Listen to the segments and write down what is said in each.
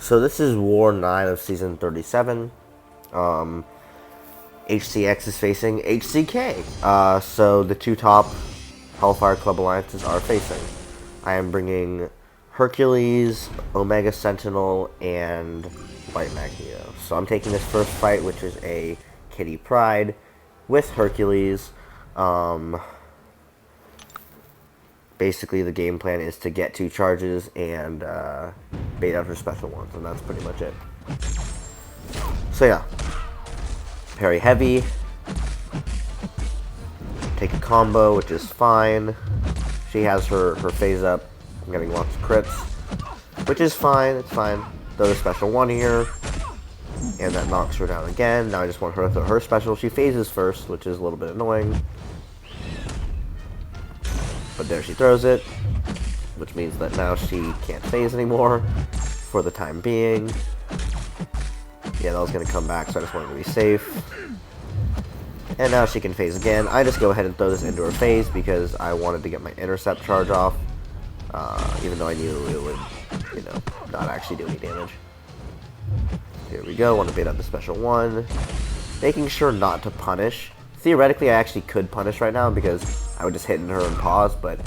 So this is War 9 of Season 37. HCX is facing HCK. So the two top Hellfire Club alliances are facing. I am bringing Hercules, Omega Sentinel, and White Magneto. So I'm taking this first fight, which is a Kitty Pryde with Hercules. Basically, the game plan is to get 2 charges and bait out her special ones, and that's pretty much it. So yeah, parry heavy, take a combo, which is fine. She has her phase up. I'm getting lots of crits, which is fine. It's fine. Throw the special one here, and that knocks her down again. Now I just want her to throw her special. She phases first, which is a little bit annoying. But there she throws it, which means that now she can't phase anymore for the time being. Yeah, that was going to come back, so I just wanted to be safe. And now she can phase again. I just go ahead and throw this into her phase because I wanted to get my intercept charge off, even though I knew it would, not actually do any damage. Here we go, want to bait out the special one. Making sure not to punish. Theoretically, I actually could punish right now because I would just hit her and pause, but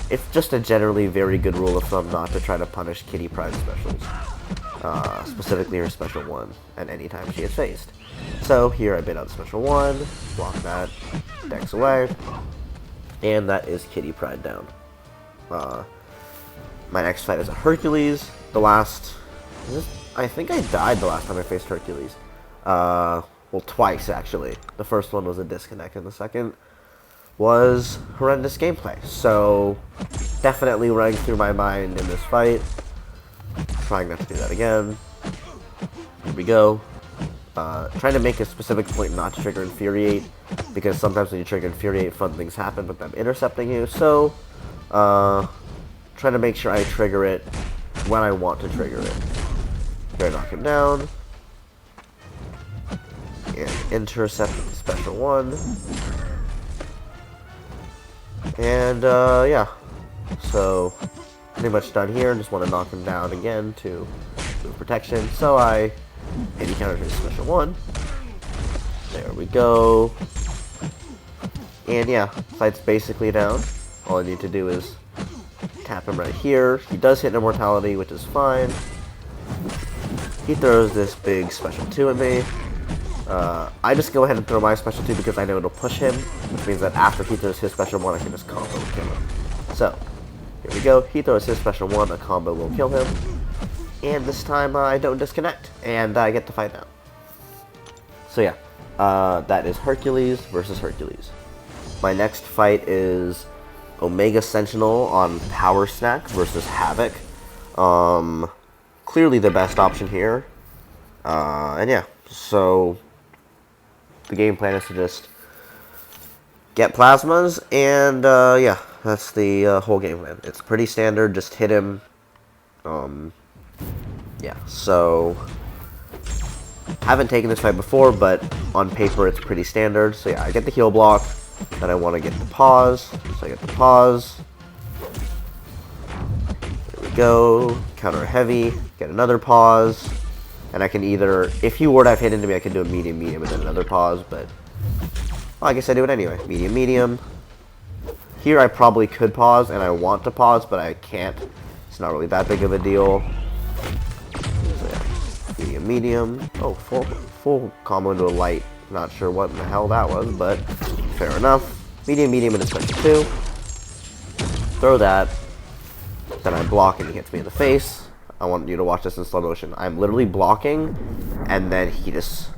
it's just a generally very good rule of thumb not to try to punish Kitty Pryde specials. Specifically her special one at any time she is phased. So here I bait out the special one, block that, dex away, and that is Kitty Pryde down. My next fight is a Hercules. I think I died the last time I faced Hercules. Well, twice, actually. The first one was a disconnect, and the second was horrendous gameplay. So, definitely running through my mind in this fight. Trying not to do that again. Here we go. Trying to make a specific point not to trigger Infuriate, because sometimes when you trigger Infuriate, fun things happen with them intercepting you. So, trying to make sure I trigger it when I want to trigger it. Here I knock him down. And intercept with the special one. And, yeah. So, pretty much done here. Just want to knock him down again to move protection. So I hit counter to his special one. There we go. And yeah, fight's basically down. All I need to do is tap him right here. He does hit Immortality, which is fine. He throws this big special 2 at me. I just go ahead and throw my special 2 because I know it'll push him, which means that after he throws his special 1, I can just combo and kill him. So, here we go. He throws his special 1, a combo will kill him. And this time I don't disconnect, and I get to fight now. So yeah, that is Hercules versus Hercules. My next fight is Omega Sentinel on Power Snack versus Havok. Clearly the best option here. And yeah, so the game plan is to just get plasmas, and yeah, that's the whole game plan. It's pretty standard, just hit him. Yeah, so haven't taken this fight before, but on paper it's pretty standard. So yeah, I get the heal block, then I want to get the pause, so I get the pause. There we go, counter heavy, get another pause. And I can either, if he were to have hit into me, I could do a medium, medium, and then another pause, but well, I guess I do it anyway. Medium, medium. Here I probably could pause, and I want to pause, but I can't. It's not really that big of a deal. So yeah, medium, medium. Oh, full combo into a light. Not sure what in the hell that was, but fair enough. Medium, medium, and a special 2. Throw that. Then I block, and he hits me in the face. I want you to watch this in slow motion. I'm literally blocking, and then he just,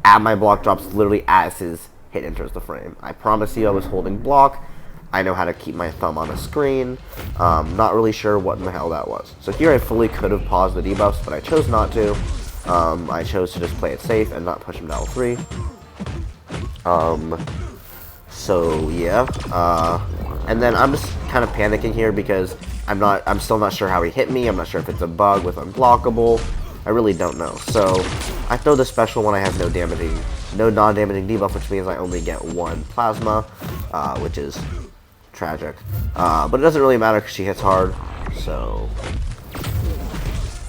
my block drops literally as his hit enters the frame. I promise you I was holding block. I know how to keep my thumb on a screen. Not really sure what in the hell that was. So here I fully could have paused the debuffs, but I chose not to. I chose to just play it safe and not push him to L3. So yeah. And then I'm just kind of panicking here because I'm still not sure how he hit me. I'm not sure if it's a bug with unblockable. I really don't know. So I throw the special when I have no non-damaging debuff, which means I only get 1 plasma, which is tragic. But it doesn't really matter because she hits hard. So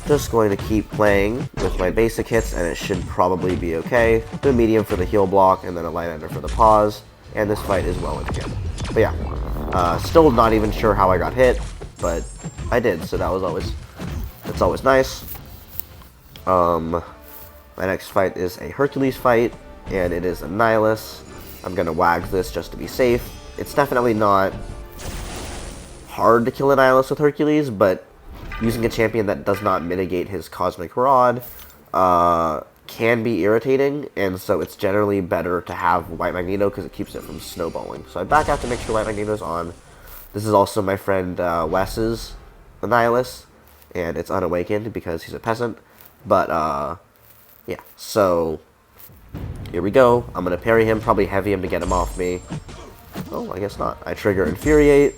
Just going to keep playing with my basic hits, and it should probably be okay. Do a medium for the heal block, and then a light ender for the pause, and this fight is well in hand. But yeah, still not even sure how I got hit, but I did, so that's always nice. My next fight is a Hercules fight, and it is Annihilus. I'm gonna wag this just to be safe. It's definitely not hard to kill Annihilus with Hercules, but using a champion that does not mitigate his Cosmic Rod can be irritating, and so it's generally better to have White Magneto because it keeps it from snowballing. So I back out to make sure White Magneto's on. This is also my friend Wes's Annihilus, and it's unawakened because he's a peasant. But, yeah, so here we go. I'm going to parry him, probably heavy him to get him off me. Oh, I guess not. I trigger Infuriate.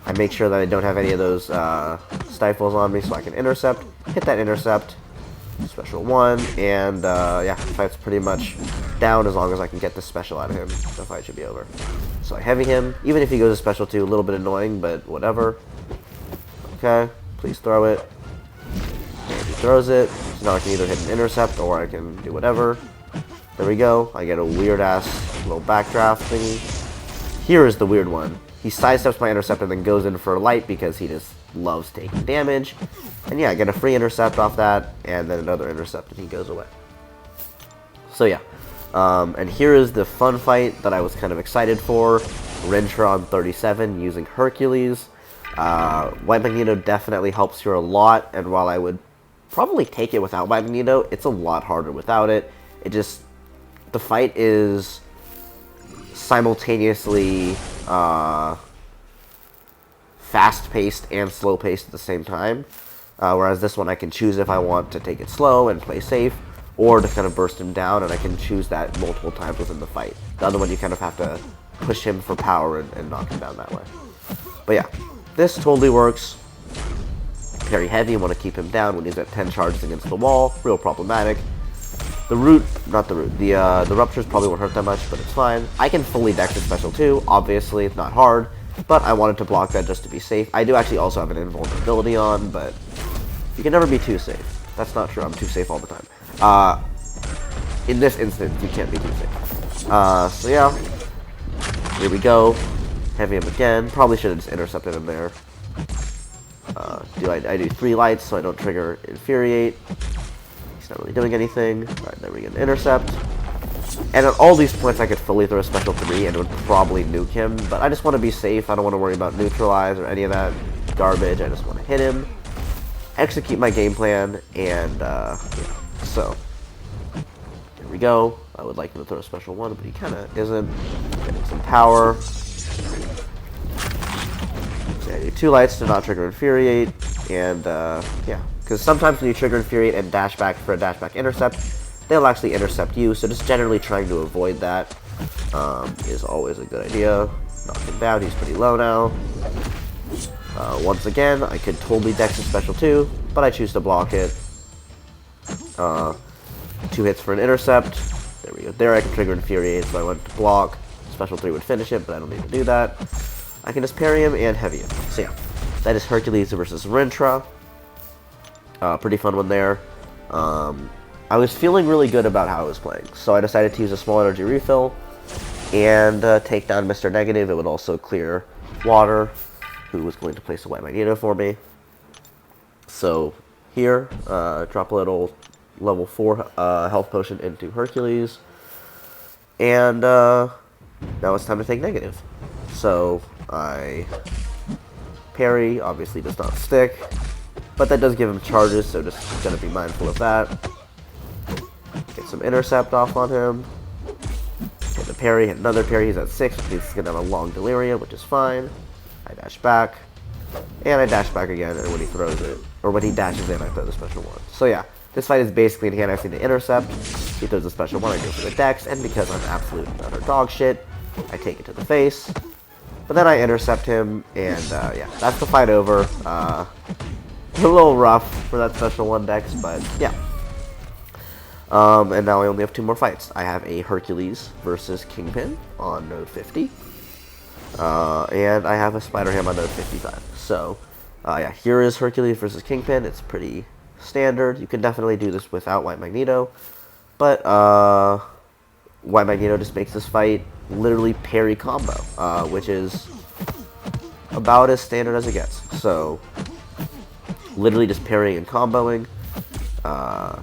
I make sure that I don't have any of those stifles on me so I can intercept. Hit that intercept. Special 1. And, yeah, the fight's pretty much down as long as I can get this special out of him. The fight should be over. So I heavy him. Even if he goes to special 2, a little bit annoying, but whatever. Okay, please throw it. And he throws it. So now I can either hit an intercept or I can do whatever. There we go. I get a weird-ass little backdraft thingy. Here is the weird one. He sidesteps my intercept and then goes in for a light because he just loves taking damage. And yeah, I get a free intercept off that, and then another intercept, and he goes away. So yeah. And here is the fun fight that I was kind of excited for. Rintrah on 37 using Hercules. White Magneto definitely helps here a lot, and while I would probably take it without White Magneto, it's a lot harder without it. The fight is simultaneously fast-paced and slow-paced at the same time. Whereas this one I can choose if I want to take it slow and play safe, or to kind of burst him down, and I can choose that multiple times within the fight. The other one you kind of have to push him for power and knock him down that way. But yeah, this totally works. Parry heavy, want to keep him down when he's at 10 charges against the wall. Real problematic. The ruptures probably won't hurt that much, but it's fine. I can fully dex the special too. Obviously, it's not hard, but I wanted to block that just to be safe. I do actually also have an invulnerability on, but you can never be too safe. That's not true. I'm too safe all the time. In this instance, you can't be too safe. So yeah, here we go. Heavy him again. Probably should have just intercepted him there. I do 3 lights so I don't trigger Infuriate. He's not really doing anything. Alright, then we get an intercept. And at all these points I could fully throw a special 3 and it would probably nuke him, but I just want to be safe. I don't want to worry about neutralize or any of that garbage. I just want to hit him, execute my game plan, and yeah. So here we go. I would like him to throw a special 1, but he kind of isn't. Getting some power. So I do 2 lights to not trigger Infuriate, and yeah. Because sometimes when you trigger Infuriate and dash back for a dash back intercept, they'll actually intercept you, so just generally trying to avoid that is always a good idea. Knock him down, he's pretty low now. Once again, I could totally dex his special 2, but I choose to block it. 2 hits for an intercept. There we go. There I can trigger Infuriate, so I went to block. Special 3 would finish it, but I don't need to do that. I can just parry him and heavy him. So yeah, that is Hercules versus Rintrah. Pretty fun one there. I was feeling really good about how I was playing, so I decided to use a small energy refill and take down Mr. Negative. It would also clear Water, who was going to place a White Magneto for me. So here, drop a little level 4 health potion into Hercules, and now it's time to take negative. So I parry, obviously does not stick, but that does give him charges, so just gotta be mindful of that. Get some intercept off on him. Hit a parry, hit another parry. He's at 6, which means he's gonna have a long delirium, which is fine. I dash back, and I dash back again, and when he throws it, or when he dashes in, I throw the special 1. So yeah, this fight is basically in hand. I see the intercept. He throws the special 1, I go for the dex, and because I'm absolute utter dog shit, I take it to the face. But then I intercept him, and yeah, that's the fight over. A little rough for that special 1 dex, but yeah. And now I only have 2 more fights. I have a Hercules versus Kingpin on node 50. And I have a Spider-Ham on node 55. So, yeah, here is Hercules versus Kingpin. It's pretty standard. You can definitely do this without White Magneto, but White Magneto just makes this fight literally parry combo, which is about as standard as it gets. So, literally just parrying and comboing. I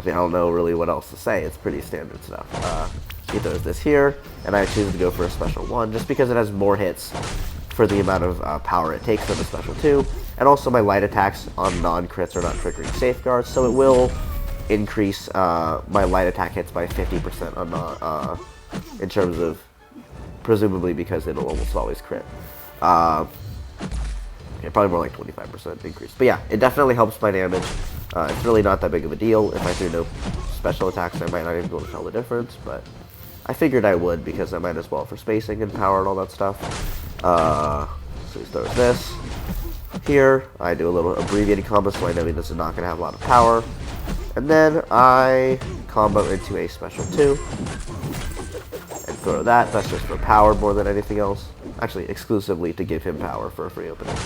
don't know really what else to say. It's pretty standard stuff. He throws this here, and I choose to go for a special 1, just because it has more hits for the amount of power it takes than the special 2. And also my light attacks on non-crits are not triggering safeguards, so it will increase my light attack hits by 50% on in terms of, presumably because it'll almost always crit. Yeah, probably more like 25% increase. But yeah, it definitely helps my damage. It's really not that big of a deal. If I threw no special attacks, I might not even be able to tell the difference, but I figured I would because I might as well for spacing and power and all that stuff. So he throws this. Here, I do a little abbreviated combo so I know this is not going to have a lot of power. And then I combo into a special 2. And throw that. That's just for power more than anything else. Actually, exclusively to give him power for a free opening.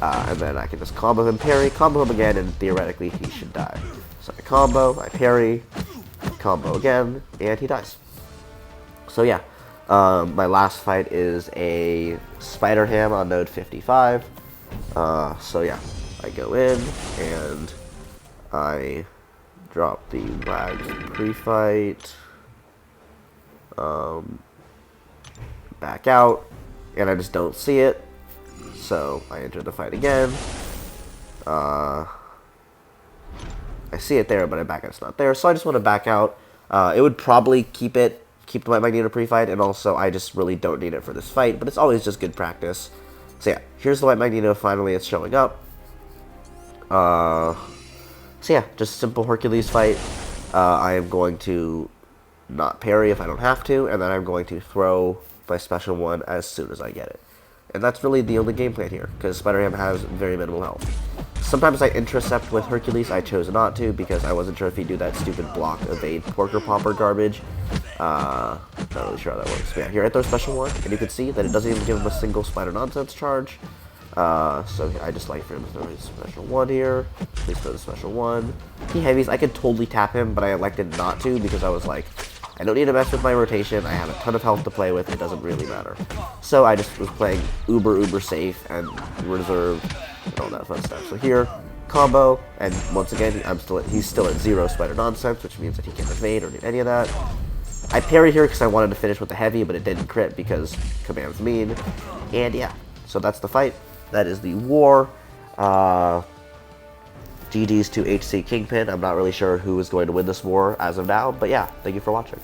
And then I can just combo him, parry, combo him again, and theoretically he should die. So I combo, I parry, combo again, and he dies. So yeah, my last fight is a Spider Ham on node 55. So yeah, I go in, and I drop the Rags pre-fight, back out, and I just don't see it. So I enter the fight again. I see it there, but I back out, it's not there. So I just want to back out. It would probably keep the White Magneto pre-fight, and also I just really don't need it for this fight, but it's always just good practice. So yeah, here's the White Magneto, finally it's showing up. So yeah, just a simple Hercules fight. I am going to not parry if I don't have to, and then I'm going to throw my special 1 as soon as I get it. And that's really the only game plan here, because Spider-Ham has very minimal health. Sometimes I intercept with Hercules. I chose not to, because I wasn't sure if he'd do that stupid block, evade, porker popper garbage. Not really sure how that works. But yeah, here I throw special 1, and you can see that it doesn't even give him a single spider nonsense charge. So I just like for him to throw his special 1 here. Please throw the special 1. He heavies. I could totally tap him, but I elected not to, because I was like, I don't need to mess with my rotation. I have a ton of health to play with. It doesn't really matter. So I just was playing uber safe and reserved and all that fun stuff. So here, combo, and once again, he's still at 0 spider nonsense, which means that he can't evade or do any of that. I parry here because I wanted to finish with the heavy, but it didn't crit because command's mean. And yeah, so that's the fight. That is the war. GG's to HC Kingpin. I'm not really sure who is going to win this war as of now, but yeah, thank you for watching.